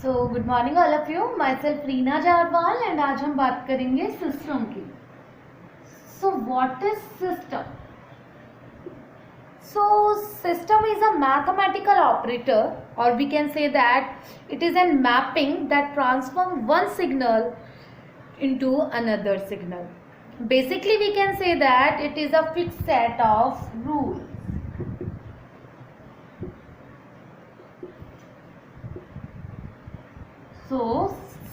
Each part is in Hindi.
So good morning all of you, my self Reena Jarwal and आज हम बात करेंगे सिस्टम की। So what is system? So system is a mathematical operator, or we can say that it is a mapping that transform one signal into another signal. Basically we can say that it is a fixed set of rules. So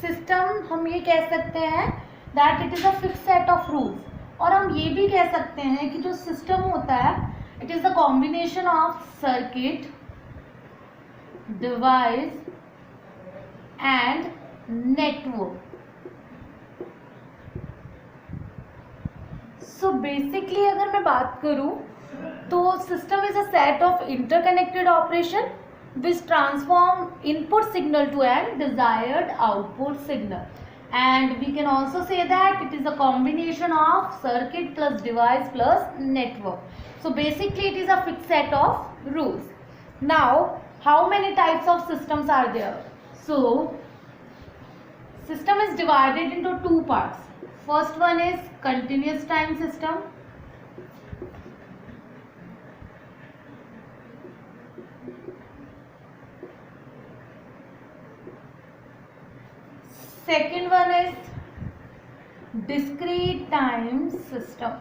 system हम ये कह सकते हैं that it is a fix set of rules, और हम ये भी कह सकते हैं कि जो सिस्टम होता है it is the combination of circuit, device and network. So basically अगर मैं बात करूं तो system is a set of interconnected operation which transform input signal to a desired output signal, and we can also say that it is a combination of circuit plus device plus network. So basically it is a fixed set of rules. Now how many types of systems are there? So system is divided into two parts. First one is continuous time system. Second one is discrete time system.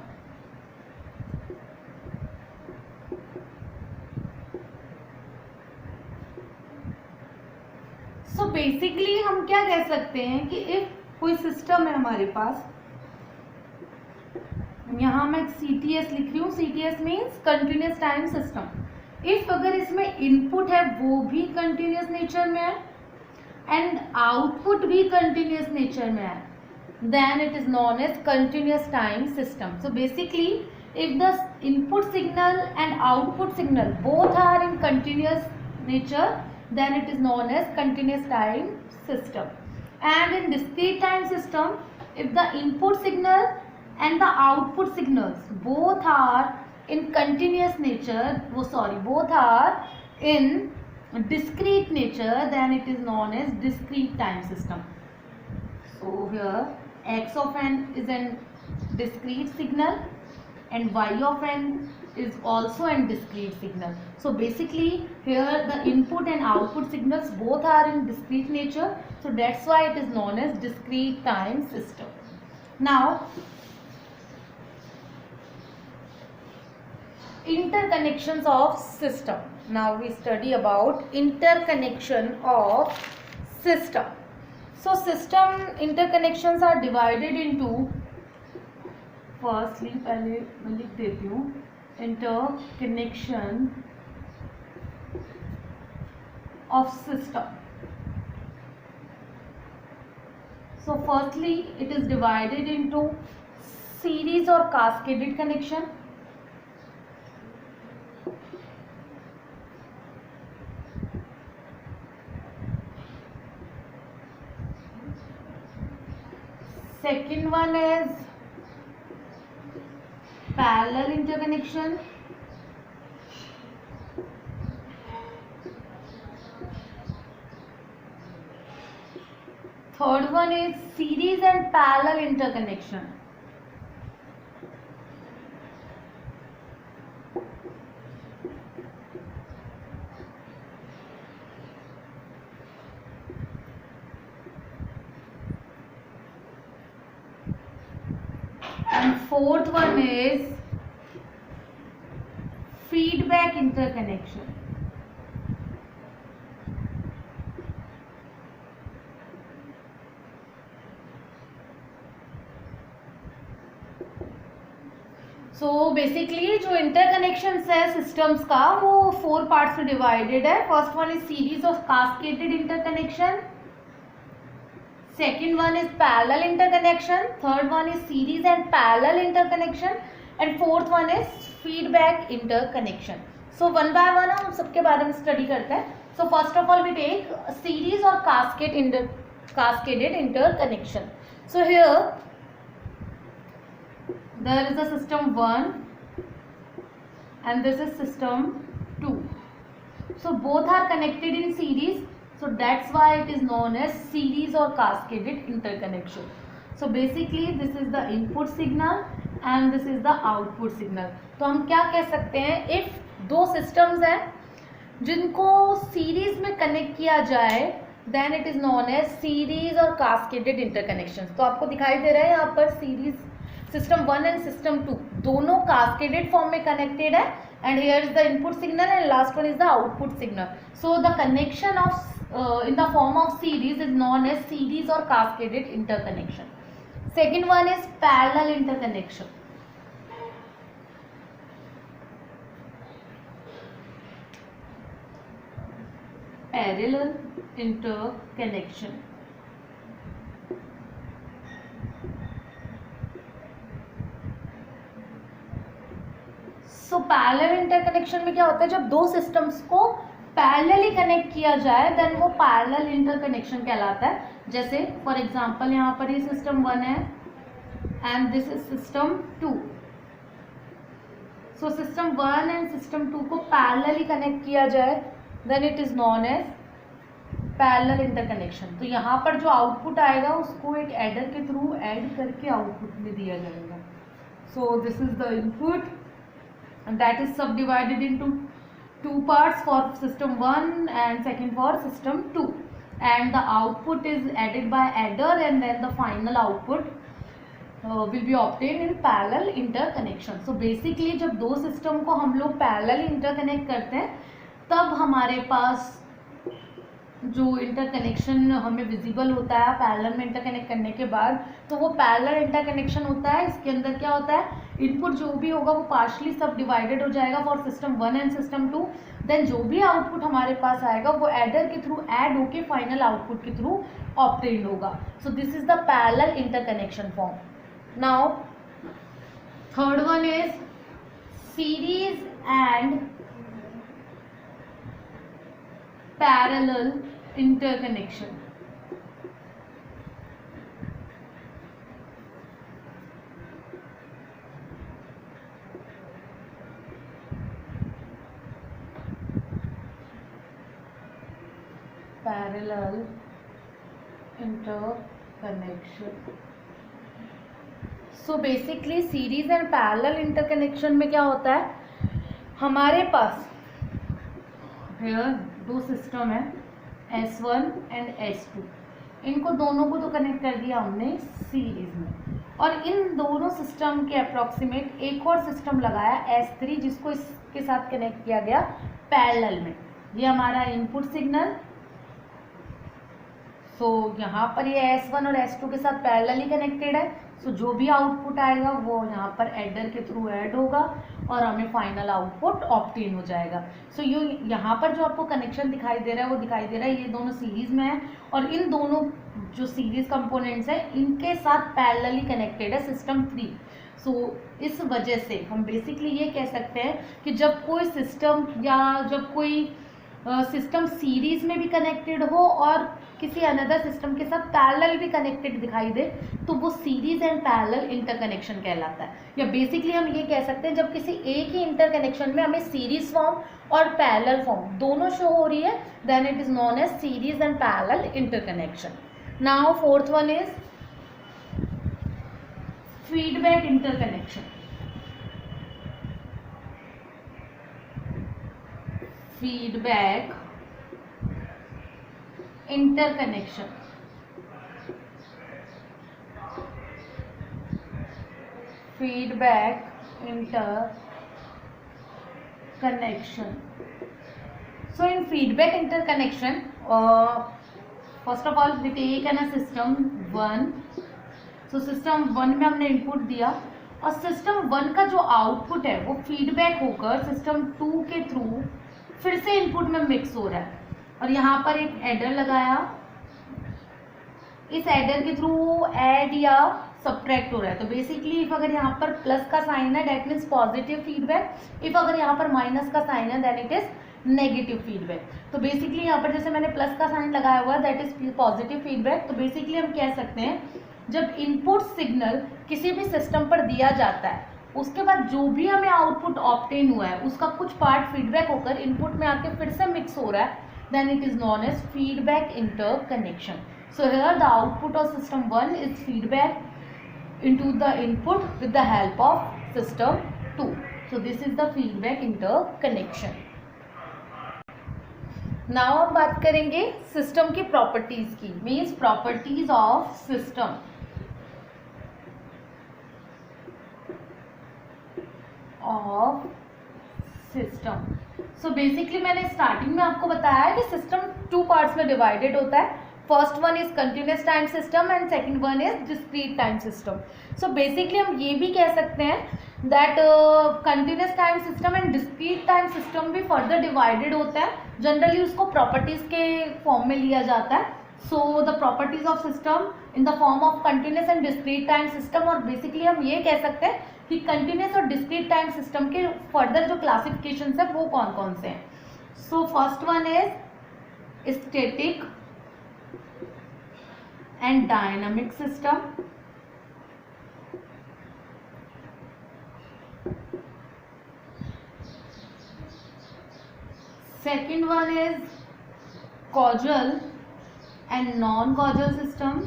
So basically हम क्या कह सकते हैं कि if कोई सिस्टम है हमारे पास, यहाँ मैं CTS लिख रही हूँ, CTS means continuous time system. If अगर इसमें इनपुट है वो भी कंटिन्यूस नेचर में है and output भी continuous nature में है, then it is known as continuous time system. So basically if the input signal and output signal both are in continuous nature, then it is known as continuous time system. And in discrete time system, if the input signal and the output signals both are in continuous nature, both are in discrete nature, then it is known as discrete time system. So here x of n is a discrete signal and y of n is also a discrete signal. So basically here the input and output signals both are in discrete nature, so that's why it is known as discrete time system. Now interconnections of system. Now we study about interconnection of system. So system interconnections are divided into, firstly पहले मैं लिख देती हूँ, interconnection of system. So firstly it is divided into series or cascaded connection. Second one is parallel interconnection. Third one is series and parallel interconnection. And fourth one is feedback interconnection. So basically जो interconnections है systems का वो 4 parts में divided है. First one is series of cascaded interconnection. Second one is parallel interconnection. Third one is series and parallel interconnection. And fourth one is feedback interconnection. So one by one हम सबके बारे में study करते हैं. So first of all we take series or cascaded interconnection. So here there is a system 1 and this is system 2. So both are connected in series. So that's why it is known as series or cascaded interconnection. So basically this is the input signal and this is the output signal. तो हम क्या कह सकते हैं, if दो systems हैं जिनको सीरीज में कनेक्ट किया जाए then it is known as series और कास्केडेड इंटरकनेक्शन. तो आपको दिखाई दे रहा है यहाँ पर सीरीज सिस्टम 1 एंड सिस्टम 2 दोनों कास्केडेड फॉर्म में कनेक्टेड है and here is the input signal and last one is the output signal. So the connection of in the form of series is known as series और cascaded interconnection. Second one is parallel interconnection. Parallel interconnection. So parallel interconnection में क्या होता है, जब दो सिस्टम्स को पैरेलली कनेक्ट किया जाए देन वो पैरेलल इंटरकनेक्शन कहलाता है. जैसे फॉर एग्जांपल यहाँ पर ये सिस्टम 1 है and this is system 2. So system 1 and system 2 को पैरेलली कनेक्ट किया जाए then it is known as parallel interconnection. तो यहाँ पर जो आउटपुट आएगा उसको एक एडर के थ्रू ऐड करके आउटपुट में दिया जाएगा. So this is the input and that is subdivided into two parts for system 1 and second for system 2 and the output is added by adder and then the final output will be obtained in parallel interconnection. So basically जब दो सिस्टम को हम लोग पैरेलल इंटरकनेक्ट करते हैं तब हमारे पास जो इंटरकनेक्शन हमें विजिबल होता है पैरेलल में इंटरकनेक्ट करने के बाद, तो वो पैरेलल इंटरकनेक्शन होता है. इसके अंदर क्या होता है, इनपुट जो भी होगा वो पार्शली सब डिवाइडेड हो जाएगा for system 1 and system 2. Then जो भी आउटपुट हमारे पास आएगा वो एडर के थ्रू ऐड होके फाइनल आउटपुट के थ्रू ऑब्टेन्ड होगा. So this is the parallel interconnection form. Now third one is series and parallel interconnection. Parallel interconnection. So basically series and parallel interconnection में क्या होता है, हमारे पास here दो सिस्टम है S1 एंड S2. इनको दोनों को तो कनेक्ट कर दिया हमने सीरीज में और इन दोनों सिस्टम के अप्रॉक्सीमेट एक और सिस्टम लगाया S3 जिसको इसके साथ कनेक्ट किया गया पैरेलल में. ये हमारा इनपुट सिग्नल. सो यहाँ पर ये S1 और S2 के साथ पैरेलली कनेक्टेड है. सो जो भी आउटपुट आएगा वो यहाँ पर एडर के थ्रू ऐड होगा और हमें फाइनल आउटपुट ऑब्टेन हो जाएगा. सो ये यहाँ पर जो आपको कनेक्शन दिखाई दे रहा है वो दिखाई दे रहा है ये दोनों सीरीज में है और इन दोनों जो सीरीज कंपोनेंट्स हैं इनके साथ पैरेलली कनेक्टेड है सिस्टम 3. सो इस वजह से हम बेसिकली ये कह सकते हैं कि जब कोई सिस्टम या जब कोई सिस्टम सीरीज में भी कनेक्टेड हो और किसी अनदर सिस्टम के साथ पैरेलल भी कनेक्टेड दिखाई दे तो वो सीरीज एंड पैरेलल इंटरकनेक्शन कहलाता है. या बेसिकली हम ये कह सकते हैं जब किसी एक ही इंटरकनेक्शन में हमें सीरीज फॉर्म और पैरेलल फॉर्म दोनों शो हो रही है then it is known as series and parallel interconnection. Now fourth one is feedback interconnection. feedback interconnection. Feedback interconnection. So in feedback interconnection, first of all we take a system 1. So system 1 में हमने इनपुट दिया और सिस्टम 1 का जो आउटपुट है वो फीडबैक होकर सिस्टम 2 के थ्रू फिर से इनपुट में मिक्स हो रहा है और यहाँ पर एक एडर लगाया. इस एडर के थ्रू ऐड या सब्ट्रैक्ट हो रहा है. तो बेसिकली इफ अगर यहाँ पर प्लस का साइन है that means positive feedback. If अगर यहाँ पर माइनस का साइन है then it is negative feedback. तो बेसिकली यहाँ पर जैसे मैंने प्लस का साइन लगाया हुआ है दैट इज पॉजिटिव फीडबैक. तो बेसिकली हम कह सकते हैं जब इनपुट सिग्नल किसी भी सिस्टम पर दिया जाता है उसके बाद जो भी हमें आउटपुट ऑब्टेन हुआ है उसका कुछ पार्ट फीडबैक होकर इनपुट में आके फिर से मिक्स हो रहा है then it is known as feedback interconnection. So here the output of system 1 is feedback into the input with the help of system 2. So this is the feedback interconnection. Now हम बात करेंगे सिस्टम की प्रॉपर्टीज की, means properties of system. So basically मैंने स्टार्टिंग में आपको बताया है कि सिस्टम 2 पार्ट्स में डिवाइडेड होता है. First one is continuous time system and second one is discrete time system. So basically हम ये भी कह सकते हैं that continuous time system and discrete time system भी फर्दर डिवाइडेड होता है. जनरली उसको प्रॉपर्टीज के फॉर्म में लिया जाता है. So the properties of system in the form of continuous and discrete time system. और बेसिकली हम ये कह सकते हैं कि कंटिन्यूस और डिस्क्रीट टाइम सिस्टम के फर्दर जो क्लासिफिकेशन है वो कौन कौन से हैं. So first one is static and dynamic system. Second one is causal and non-causal system.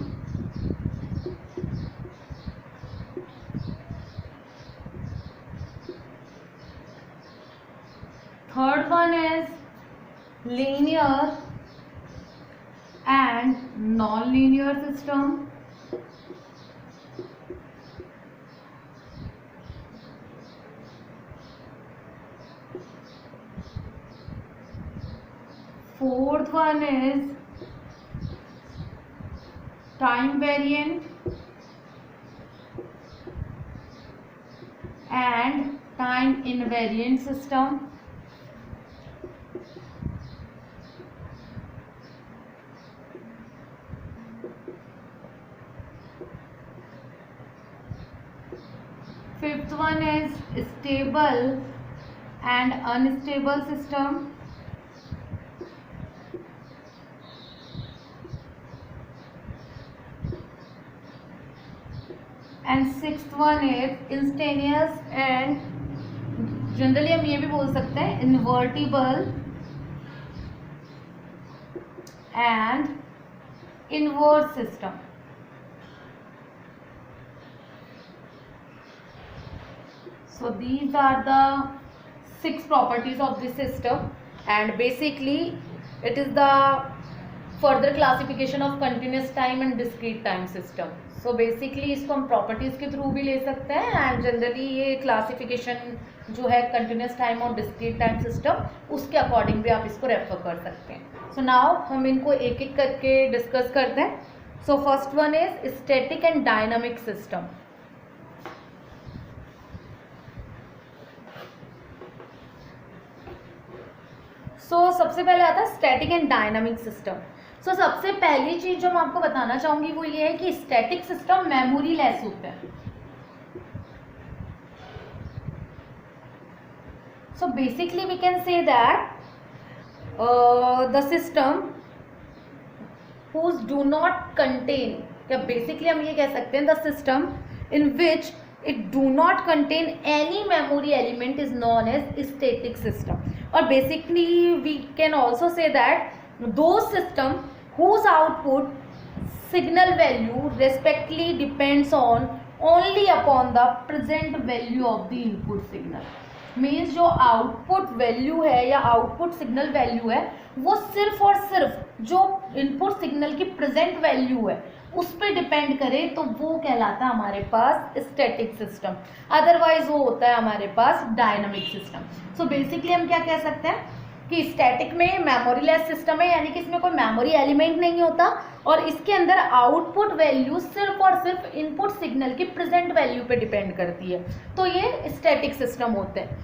Third one is linear and non-linear system. Fourth one is time variant and time invariant system. Fifth one is stable and unstable system. And sixth one is instantaneous and generally हम ये भी बोल सकते हैं invertible and inverse system. So these are the 6 properties of this system and basically it is the further classification of continuous time and discrete time system. So basically इसको हम प्रॉपर्टीज़ के थ्रू भी ले सकते हैं एंड जनरली ये क्लासिफिकेशन जो है कंटिन्यूस टाइम और डिस्क्रीट टाइम सिस्टम उसके अकॉर्डिंग भी आप इसको रेफर कर सकते हैं. सो नाउ हम इनको एक एक करके डिस्कस करते हैं. So first one is static and dynamic system. So सबसे पहले आता है static and dynamic system. So सबसे पहली चीज जो मैं आपको बताना चाहूंगी वो ये है कि स्टैटिक सिस्टम मेमोरी लेस होते हैं. So basically we can say that the system whose do not contain, क्या बेसिकली हम ये कह सकते हैं the system in which it do not contain any memory element is known as static system. Or basically we can also say that those system whose output signal value respectively depends on only upon the present value of the input signal. Means जो आउटपुट वैल्यू है या आउटपुट सिग्नल वैल्यू है वो सिर्फ और सिर्फ जो इनपुट सिग्नल की प्रेजेंट वैल्यू है उस पर डिपेंड करे तो वो कहलाता है हमारे पास स्टैटिक सिस्टम. अदरवाइज वो होता है हमारे पास डायनामिक सिस्टम. सो बेसिकली हम क्या कह सकते हैं कि स्टैटिक में मेमोरी लेस सिस्टम है, यानी कि इसमें कोई मेमोरी एलिमेंट नहीं होता और इसके अंदर आउटपुट वैल्यू सिर्फ और सिर्फ इनपुट सिग्नल की प्रेजेंट वैल्यू पे डिपेंड करती है. तो ये स्टैटिक सिस्टम होते हैं.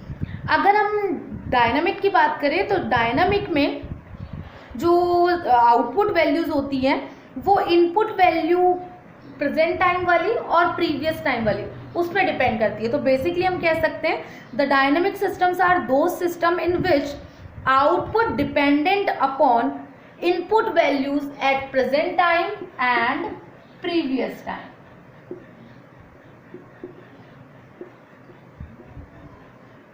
अगर हम डायनामिक की बात करें तो डायनामिक में जो आउटपुट वैल्यूज होती हैं वो इनपुट वैल्यू प्रेजेंट टाइम वाली और प्रीवियस टाइम वाली उस पर डिपेंड करती है. तो बेसिकली हम कह सकते हैं the dynamic systems are those system in which output dependent upon input values at present time and previous time.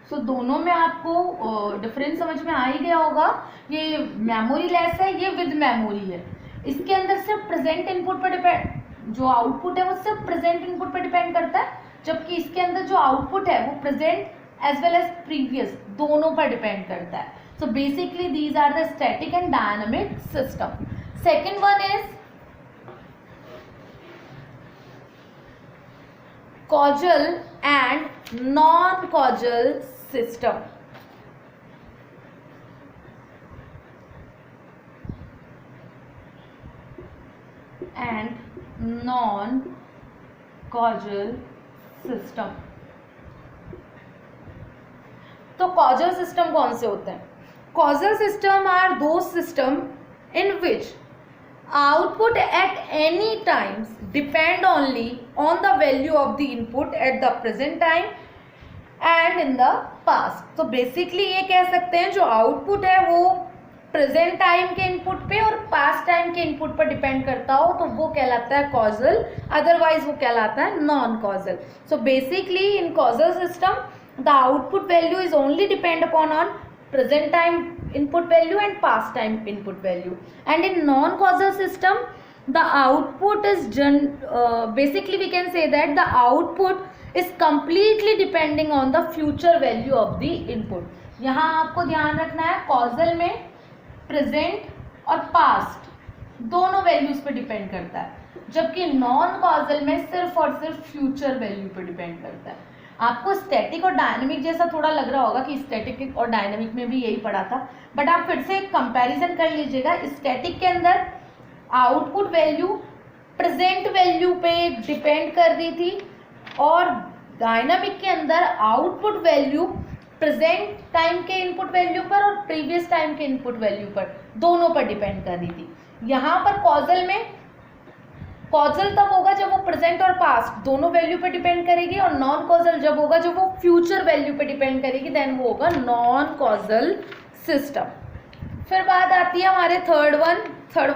सो दोनों में आपको डिफरेंस समझ में आ ही गया होगा। ये मेमोरी लेस है, ये विद मेमोरी है। इसके अंदर सिर्फ प्रेजेंट इनपुट पर डिपेंड, जो आउटपुट है वो सिर्फ प्रेजेंट इनपुट पर डिपेंड करता है, जबकि इसके अंदर जो आउटपुट है वो present as well as previous दोनों पर डिपेंड करता है। So basically these are the static and dynamic system. Second one is causal and non-causal system. And non-causal system. तो causal system कौन से होते हैं? Causal system are those system in which output at any times depend only on the value of the input at the present time and in the past. तो बेसिकली ये कह सकते हैं जो आउटपुट है वो प्रेजेंट टाइम के इनपुट पे और पास्ट टाइम के इनपुट पर डिपेंड करता हो तो वो कहलाता है कॉजल, अदरवाइज वो कहलाता है non causal. So basically in causal system the output value is only depend upon on present time input value and past time input value, and in non causal system the output is basically we can say that the output is completely depending on the future value of the input। यहाँ आपको ध्यान रखना है causal में present और past दोनों values पे डिपेंड करता है, जबकि non causal में सिर्फ और सिर्फ future value पे डिपेंड करता है। आपको स्टैटिक और डायनेमिक जैसा थोड़ा लग रहा होगा कि स्टैटिक और डायनेमिक में भी यही पढ़ा था, बट आप फिर से कंपैरिजन कर लीजिएगा। स्टैटिक के अंदर आउटपुट वैल्यू प्रेजेंट वैल्यू पे डिपेंड कर रही थी और डायनामिक के अंदर आउटपुट वैल्यू प्रेजेंट टाइम के इनपुट वैल्यू पर और प्रीवियस टाइम के इनपुट वैल्यू पर दोनों पर डिपेंड कर रही थी। यहाँ पर कॉजल में कॉजल तब होगा जब वो प्रेजेंट और पास्ट दोनों वैल्यू पे डिपेंड करेगी, और नॉन कॉजल जब होगा जब वो फ्यूचर वैल्यू पे डिपेंड करेगी, देन वो होगा नॉन कॉजल सिस्टम। फिर बात आती है हमारे थर्ड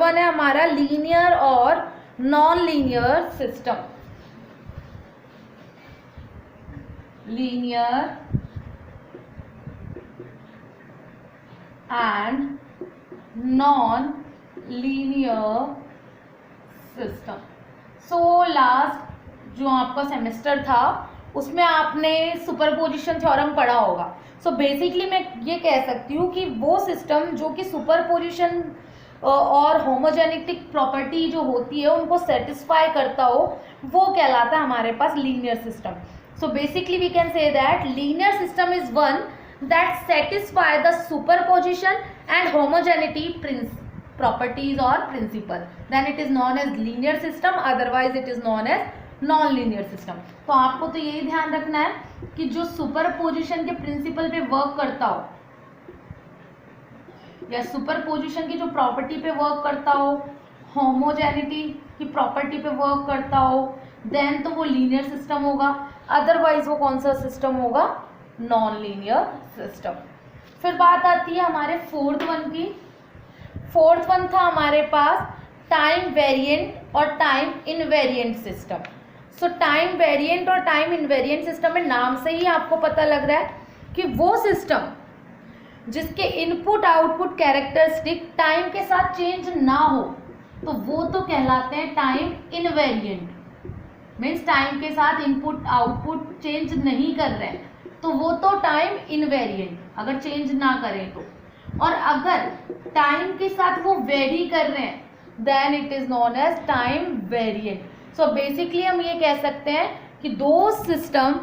वन है हमारा लीनियर और non linear system. Linear and non linear system. So last जो आपका सेमेस्टर था उसमें आपने सुपरपोजिशन थ्योरम पढ़ा होगा। सो बेसिकली मैं ये कह सकती हूँ कि वो सिस्टम जो कि सुपरपोजिशन और होमोजेनेटिक प्रॉपर्टी जो होती है उनको सेटिस्फाई करता हो वो कहलाता है हमारे पास linear system. So basically we can say that linear system is one that satisfy the superposition and homogeneity properties or principle, then it is known as linear system, otherwise it is known as non-linear system। तो आपको तो यही ध्यान रखना है कि जो सुपरपोजिशन के प्रिंसिपल पे वर्क करता हो या सुपरपोजिशन की जो प्रॉपर्टी पे वर्क करता हो, होमोजेनिटी की प्रॉपर्टी पे वर्क करता हो, देन तो वो लीनियर सिस्टम होगा, अदरवाइज वो कौन सा सिस्टम होगा? Non linear system. फिर बात आती है हमारे फोर्थ वन की। फोर्थ वन था हमारे पास टाइम वेरिएंट और टाइम इनवेरिएंट सिस्टम। सो टाइम वेरिएंट और टाइम इनवेरिएंट सिस्टम में नाम से ही आपको पता लग रहा है कि वो सिस्टम जिसके इनपुट आउटपुट कैरेक्टरिस्टिक टाइम के साथ चेंज ना हो तो वो तो कहलाते हैं टाइम इनवेरिएंट। मीन्स टाइम के साथ इनपुट आउटपुट चेंज नहीं कर रहे हैं तो वो तो टाइम इनवेरिएंट, अगर चेंज ना करें तो। और अगर टाइम के साथ वो वेरी कर रहे हैं then it is known as time variant. So basically हम ये कह सकते हैं कि दो system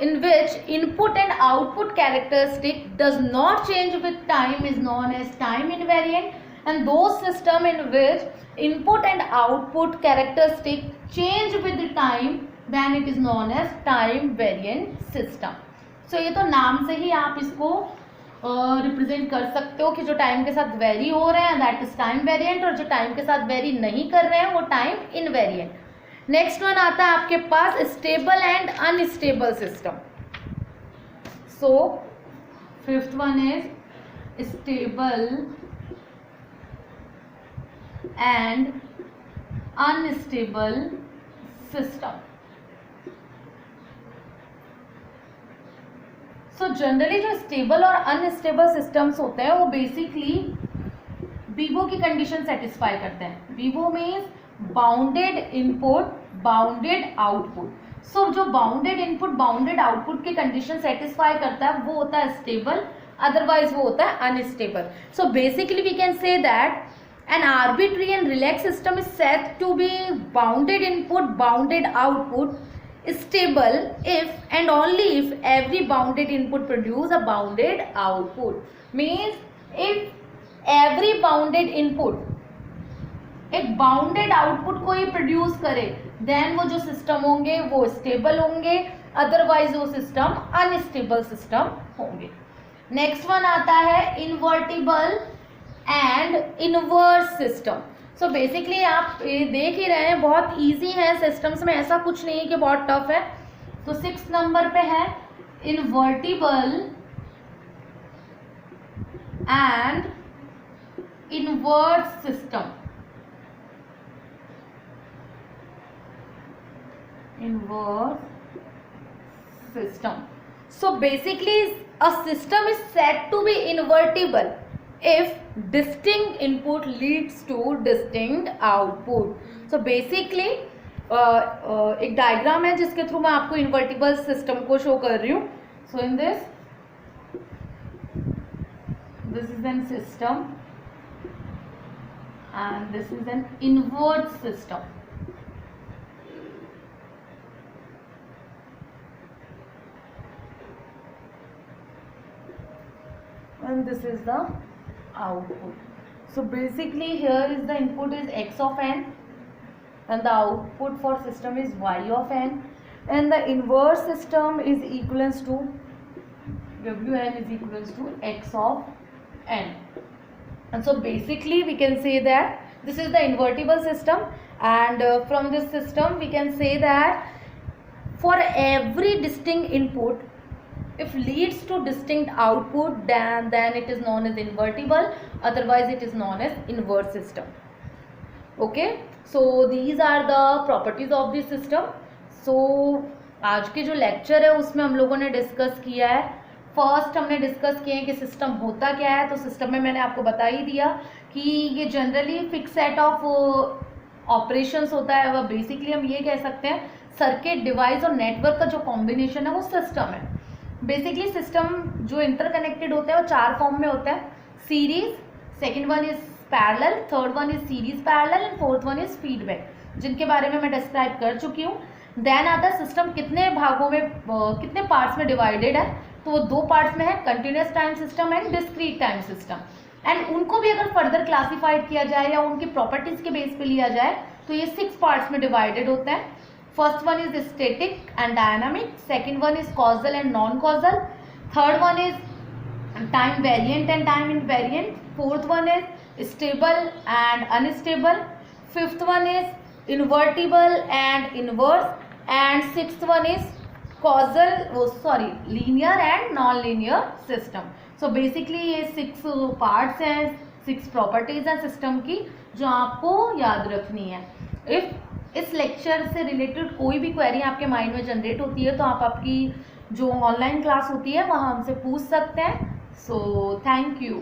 in which input and output characteristic does not change with time is known as time invariant, and those system in which input and output characteristic change with the time then it is known as time variant system। so ये तो नाम से ही आप इसको रिप्रेजेंट कर सकते हो कि जो टाइम के साथ वेरी हो रहे हैं दैट इज टाइम वेरिएंट, और जो टाइम के साथ वेरी नहीं कर रहे हैं वो टाइम इनवेरिएंट। नेक्स्ट वन आता है आपके पास stable and unstable system. So fifth one is stable and unstable system. So generally जो स्टेबल और अनस्टेबल सिस्टम्स होते हैं वो बेसिकली वीवो की कंडीशन सेटिस्फाई करते हैं. BIBO means bounded input bounded output. So जो बाउंडेड इनपुट बाउंडेड आउटपुट की कंडीशन सेटिस्फाई करता है वो होता है स्टेबल, अदरवाइज वो होता है unstable. So basically we can say that an arbitrary and relaxed system is said to be bounded input bounded output, stable if and only if every bounded input produce a bounded output. Means if every bounded input एक बाउंडेड आउटपुट को ही प्रोड्यूस करे देन वो जो सिस्टम होंगे वो स्टेबल होंगे, अदरवाइज वो सिस्टम अनस्टेबल सिस्टम होंगे. नेक्स्ट वन आता है invertible and inverse system. So basically आप देख ही रहे हैं बहुत इजी है सिस्टम्स में, ऐसा कुछ नहीं है कि बहुत टफ है. तो 6 नंबर पे है invertible and inverse system. Inverse system. So basically a system is said to be invertible if distinct input leads to distinct output. So basically एक डायग्राम है जिसके थ्रू मैं आपको इन्वर्टिबल सिस्टम को शो कर रही हूँ. So in this is an system and this is an inverse system. And this is the output. So basically here is the input is x of n and the output for system is y of n, and the inverse system is equivalent to wn is equals to x of n. And so basically we can say that this is the invertible system, and from this system we can say that for every distinct input if leads to distinct output then it is known as invertible, otherwise it is known as inverse system. Okay, so these are the properties of this system. So आज के जो लेक्चर है उसमें हम लोगों ने डिस्कस किया है. फर्स्ट हमने डिस्कस किए हैं कि सिस्टम होता क्या है. तो सिस्टम में मैंने आपको बता ही दिया कि ये generally fix set of operations होता है. वह बेसिकली हम ये कह सकते हैं सर्किट डिवाइस और नेटवर्क का जो कॉम्बिनेशन है वो सिस्टम है. बेसिकली सिस्टम जो इंटरकनेक्टेड होते हैं वो 4 फॉर्म में होता है. Series, second one is parallel, third one is series parallel and fourth one is feedback, जिनके बारे में मैं डिस्क्राइब कर चुकी हूँ. देन आता है सिस्टम कितने भागों में कितने पार्ट्स में डिवाइडेड है. तो वो 2 पार्ट्स में है, continuous time system and discrete time system. And उनको भी अगर फर्दर क्लासीफाइड किया जाए या उनकी प्रॉपर्टीज के बेस पे लिया जाए तो ये 6 पार्ट्स में डिवाइडेड होते हैं. First one is static and dynamic, second one is causal and non-causal, third one is time variant and time invariant, fourth one is stable and unstable, fifth one is invertible and inverse, and sixth one is linear and non-linear system. So basically ये 6 parts हैं, 6 properties हैं सिस्टम की जो आपको याद रखनी है. इस लेक्चर से रिलेटेड कोई भी क्वेरी आपके माइंड में जनरेट होती है तो आप आपकी जो ऑनलाइन क्लास होती है वहाँ हमसे पूछ सकते हैं. So thank you.